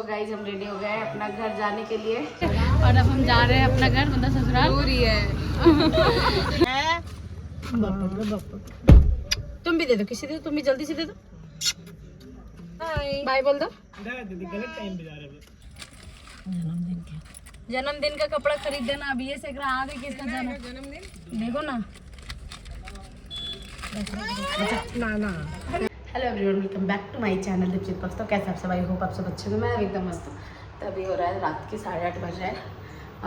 Guys हम ready हो गए हैं अपना घर जाने के लिए और अब हम जा रहे हैं अपना घर, मतलब ससुराल। दूर ही है। तुम भी दे दो, किसी दे दो, तुम भी जल्दी से दे दो। बाय बोल दो। गलत टाइम पे जा रहे हैं। जन्मदिन का कपड़ा खरीद देना अभी ये से आगे किसका जन्मदिन देखो ना। ना hello everyone, welcome back to my channel Deepjeet Bux. तो कैसे आप सब? आई होप आप सब अच्छे हो। मैं एकदम मस्त हूँ। तो अभी हो रहा है रात के 8:30 बज रहे हैं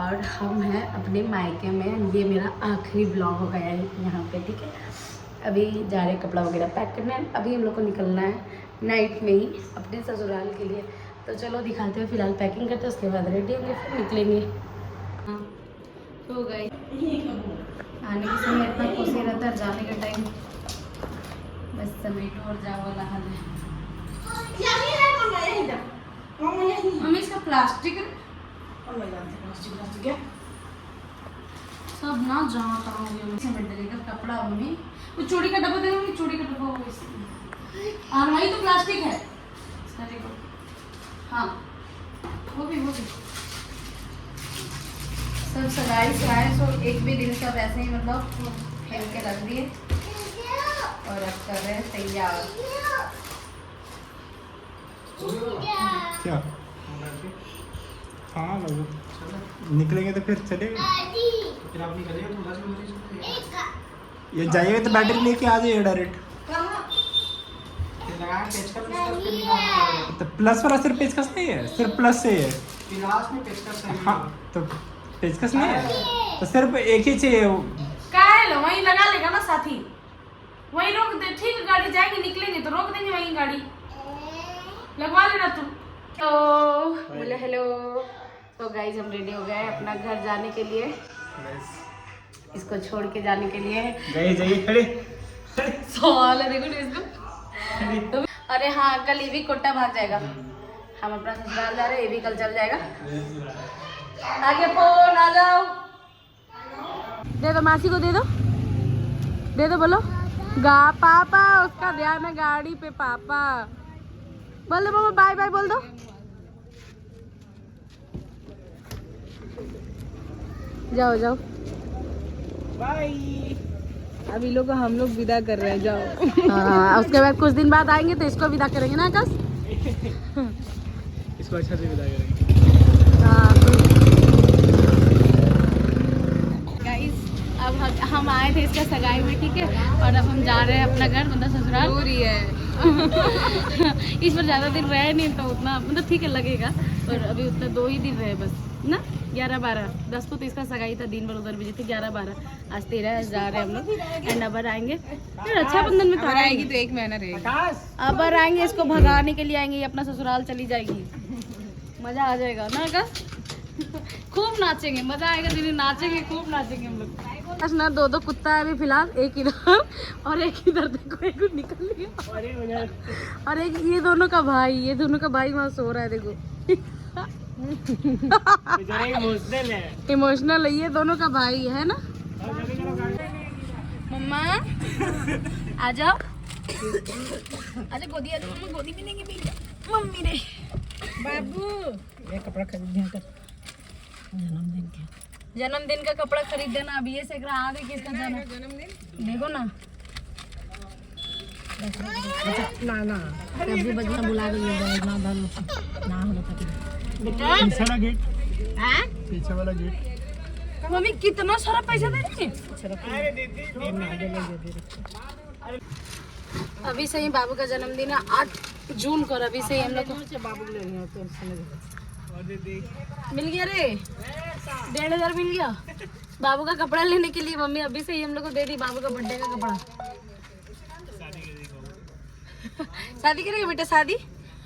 और हम हैं अपने मायके में। ये मेरा आखिरी ब्लॉग हो गया है यहाँ पे, ठीक है। अभी जा रहे कपड़ा वगैरह पैक करना है। अभी हम लोग को निकलना है नाइट में ही अपने ससुराल के लिए। तो चलो दिखाते हैं, फिलहाल पैकिंग करते हैं, उसके बाद रेडी होंगे फिर निकलेंगे। हाँ तो गए आने के समय इतना खुशी रहता है, जाने के टाइम बस समेटो और जाओ वाला हाल है। मम्मी इसका प्लास्टिक है सब ना, जहाँ तहाँ समेट देगा कपड़ा। मम्मी वो चूड़ी का डब्बा दे दो, चूड़ी का डब्बा और वही तो प्लास्टिक है। हाँ वो भी सब सगाई से आए, सो एक भी दिन सब ऐसे ही मतलब फेंक के रख दिए और अब कर रहे हैं तैयार। क्या? हाँ निकलेंगे तो फिर चलेंगे। ये जाइएगा तो बैटरी लेके आ जाइए डायरेक्ट। तो प्लस वाला सिर्फ पेचकस नहीं है, सिर्फ प्लस से है। हाँ तो पेचकस नहीं है तो सिर्फ एक ही चाहिए। वहीं लगा लेगा ना साथी, वहीं रोक दे। ठीक गाड़ी जाएगी, निकलेंगे तो रोक देंगे वहीं गाड़ी, लगवा लेना तुम। तो बोले हेलो। तो गाइज हम रेडी हो गए हैं अपना घर जाने के लिए, इसको छोड़ के जाने के लिए। जाइए खड़े सवाल है देखो ना इसको। तो अरे हाँ, कल ये भी कोटा भाग जाएगा। हम अपना ससुराल जा रहे हैं, ये भी कल चल जाएगा। आगे फोन आ जाओ, दे दो मासी को, दे दो बोलो गा पापा, उसका ध्यान है गाड़ी पे पापा। बोल दो मामा बाय बाय बोल दो। जाओ बाय। अभी लोग हम लोग विदा कर रहे हैं, जाओ। हाँ, उसके बाद कुछ दिन बाद आएंगे तो इसको विदा करेंगे ना आकाश। इसको अच्छा से विदा करेंगे। हाँ गाइस अब हम आए थे इसका सगाई में, ठीक है। और अब हम जा रहे हैं अपना घर, मतलब ससुराल। दूर ही है। इस पर ज़्यादा दिन रहे नहीं तो उतना मतलब ठीक है लगेगा, पर अभी उतना 2 ही दिन रहे बस ना। 11-12 10 को तो इसका सगाई था, दिन भर उधर बिजी थे। 11-12 आज 13 जा रहे हैं हम लोग। एंड अब आएंगे फिर रक्षाबंधन में तो आएगी तो 1 महीना रहेगी। अब आएंगे, इसको भगाने के लिए आएंगे, ये अपना ससुराल चली जाएगी। मजा आ जाएगा ना का। खूब नाचेंगे, मजा आएगा दिन, नाचेंगे खूब नाचेंगे हम लोग। बस ना 2 कुत्ता है अभी फिलहाल, एक इधर और एक इधर। देखो एक निकल गया और एक ये दोनों का भाई वहाँ सो रहा है। देखो इमोशनल है, ये दोनों का भाई है ना। मम्मा आ जाओ, अच्छा गोदी आ जाओ। मम्मा गोदी में लेंगे मम्मी ने। बाबू ये कपड़ा खरीद दिया कर जन्मदिन का कपड़ा खरीद देना अभी ये से आगे किसका जन्मदिन देखो ना। ना सब्जी बजना बुला रही है ना पीछे वाला गेट, पीछे वाला गेट। मम्मी कितना सारा पैसा दे रही। अभी से ही बाबू का जन्मदिन है 8 जून को। अभी से ही हम लोग को बाबू मिल गया रे, 1500 मिल गया बाबू का कपड़ा लेने के लिए। मम्मी अभी से ही हम लोग को दे दी बाबू का बर्थडे का कपड़ा। शादी करेंगे बेटा, शादी।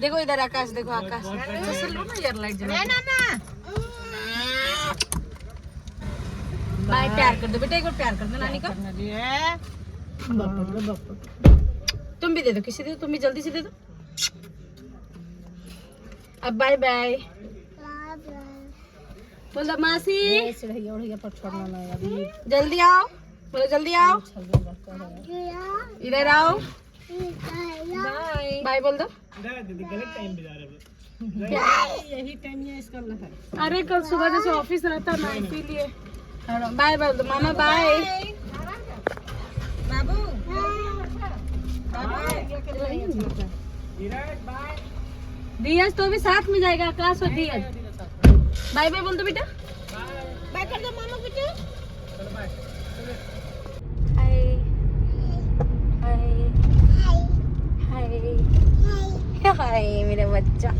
देखो इधर आकाश, देखो आकाश लो ना यार, लाइट जला बाय। प्यार कर दो बेटा, एक बार प्यार कर दो नानी का। तुम भी दे दो, किसी दे दो, तुम भी जल्दी से दे दो। अब बाय बाय बोल दो मासी, जल्दी आओ, बोलो जल्दी आओ, इधर आओ, बाय बोल दो। गलत टाइम पे जा रहे हो। यही टाइम है इसका है। अरे कल सुबह जैसे ऑफिस रहता ना इसीलिए। बाय बाय मामा बाय। बाबू दियाज तो भी साथ में जाएगा आकाश और दियाज। बाय बाय बोल दो बेटा। बाय कर दो मामा बेटा। हाय हाय हाय हाय मेरा बच्चा।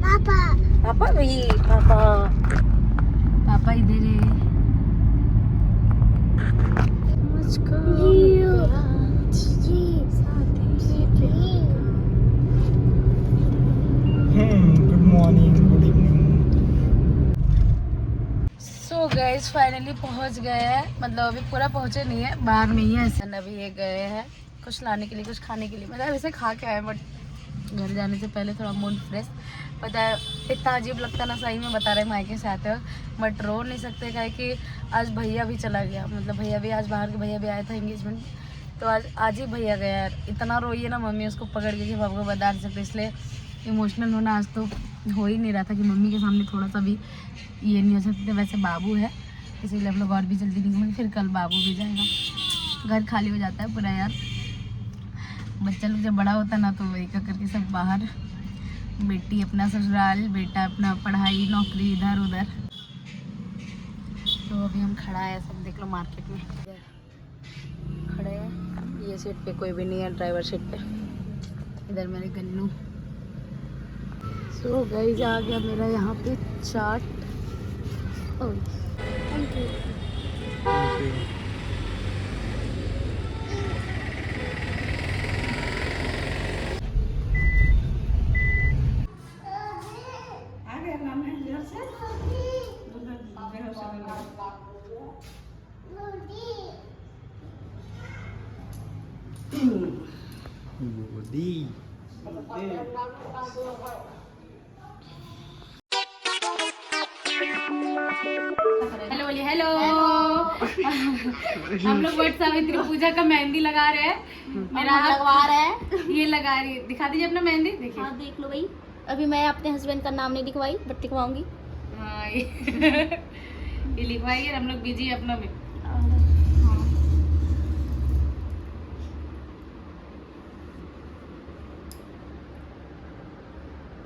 पापा पापा भी पापा पापा इधर है। मुझको good morning good evening. So guys finally पहुंच गए हैं, मतलब अभी पूरा पहुंचे नहीं है, बाहर में ही है। अभी ये गए हैं कुछ लाने के लिए, कुछ खाने के लिए, मतलब वैसे खा के आए बट घर जाने से पहले थोड़ा मूड फ्रेश। पता है इतना अजीब लगता ना, सही में बता रहे मायके से आते हो, बट रो नहीं सकते काहे कि आज भैया भी चला गया, मतलब भैया भी आज बाहर के भैया भी आया था एंगेजमेंट, तो आज ही भैया गया यार। इतना रोइए ना मम्मी उसको पकड़ के कि हम आपको बता नहीं सकते, इसलिए इमोशनल होना आज तो हो ही नहीं रहा था कि मम्मी के सामने थोड़ा सा भी ये नहीं हो सकते। वैसे बाबू है इसीलिए हम लोग और भी जल्दी निकलेंगे, फिर कल बाबू भी जाएगा, घर खाली हो जाता है पूरा यार। बच्चा लोग जब बड़ा होता है ना तो एक करके सब बाहर, बेटी अपना ससुराल, बेटा अपना पढ़ाई नौकरी इधर उधर। तो अभी हम खड़ा है, सब देख लो मार्केट में खड़े हैं। ये सीट पे कोई भी नहीं है, ड्राइवर सीट पे। इधर मेरे गन्नू। सो गाइस आ गया मेरा यहाँ पे चाट। Thank you. हेलो बोलिए हेलो। हम लोग वट सावित्री पूजा का मेहंदी लगा रहे हैं। मेरा लगवा रहा है, ये लगा रही है। दिखा दीजिए अपना मेहंदी। देखिए हाँ देख लो भाई, अभी मैं अपने हस्बैंड का नाम नहीं लिखवाई बट लिखवाऊंगी। हाँ ये लिखवाइए, हम लोग बिजी है अपना में।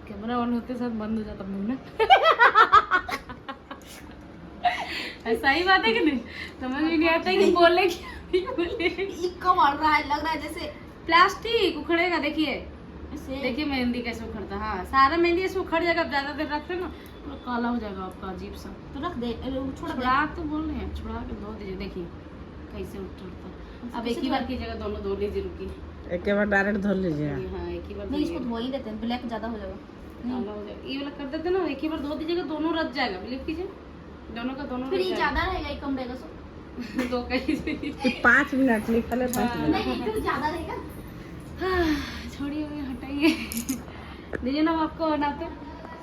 कैमरा ऑन होते साथ बंद हो जाता मुंह ना। सही बात है कि नहीं, समझ में नहीं आता कि बोले क्या मार रहा है, लग रहा है जैसे प्लास्टिक उखड़ेगा। देखिए देखिए मेहंदी कैसे उखड़ता है। हाँ सारा मेहंदी ऐसे उखड़ जाएगा, ज्यादा देर रखते ना पूरा काला हो जाएगा आपका, अजीब सा। तो रख दे, छुड़ा तो बोल रहे हैं, छुड़ा के धो दीजिए। देखिए कैसे उखड़ता। अब एक ही बार की जगह दोनों धो लीजिए, रुकी एक बार डायरेक्ट धो लीजिए। हाँ एक ही बार नहीं, इसको धो ही देते हैं, ब्लैक ज्यादा हो जाएगा, काला हो जाएगा। ये वाला कर देते ना, एक ही बार धो दीजिएगा, दोनों रच जाएगा। बिलीव कीजिए दोनों का दोनों। फिर ये ज्यादा रहेगा, ये कम रहेगा। सो दो कहीं से 5 मिनट निकले 5 मिनट नहीं, तो ज्यादा रहेगा। छोड़िए हटाइए, दीजिए ना आपको बनाते।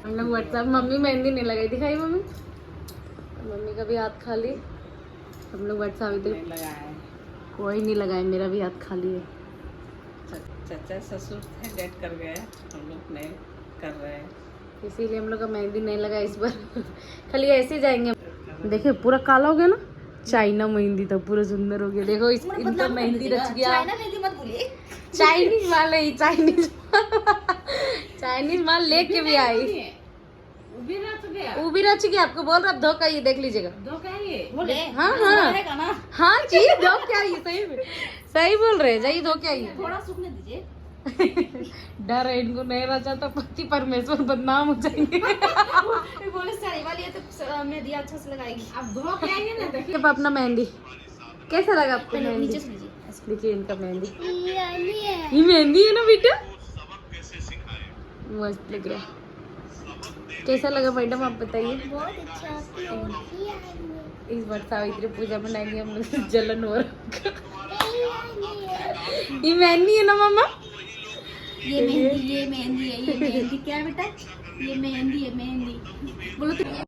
हम लोग व्हाट्सएप, मम्मी मेहंदी नहीं लगाई, दिखाई मम्मी, मम्मी का भी हाथ खाली। हम लोग व्हाट्सएप इधर कोई नहीं लगाए, मेरा भी हाथ खाली है। चाचा ससुर थे, डेट कर गए, हम लोग नहीं कर रहे हैं, इसीलिए हम लोग का मेहंदी नहीं लगा इस बार। खाली ऐसे जाएंगे। देखिए पूरा काला हो गया ना, चाइना मेहंदी था, पूरा सुंदर हो गया। देखो इनका मेहंदी रच गया। चाइना मेहंदी मत भूलिए, चाइनीज माल है, चाइनीज माल लेके भी आई। वो भी रच गया, आपको बोल रहा धोखा। ये देख लीजिएगा, धोखा ये बोले। हाँ हाँ हाँ जी, धोखा ये सही में, सही बोल रहे हैं। जाइए धोखा ये, थोड़ा सूखने दीजिए। डर है इनको, नहीं रचा तो पति परमेश्वर बदनाम हो जाएंगे। बोले साड़ी वाली है तो मेहंदी अच्छा से लगाएगी। अब धो के आइए ना, देखिए अपना मेहंदी कैसा लगा आपको। मेहंदी देखिए इनका मेहंदी, ये मेहंदी है ना बेटा, मस्त लग रहा है। कैसा लगा मैडम आप बताइए। बहुत अच्छा। इस बार सावित्री पूजा मनाएंगे हम लोग, जलन हो रहा। ये मेहंदी है ना मामा, ये मेहंदी है, ये मेहंदी है, ये मेहंदी क्या है बेटा, ये मेहंदी है, मेहंदी बोलो तो।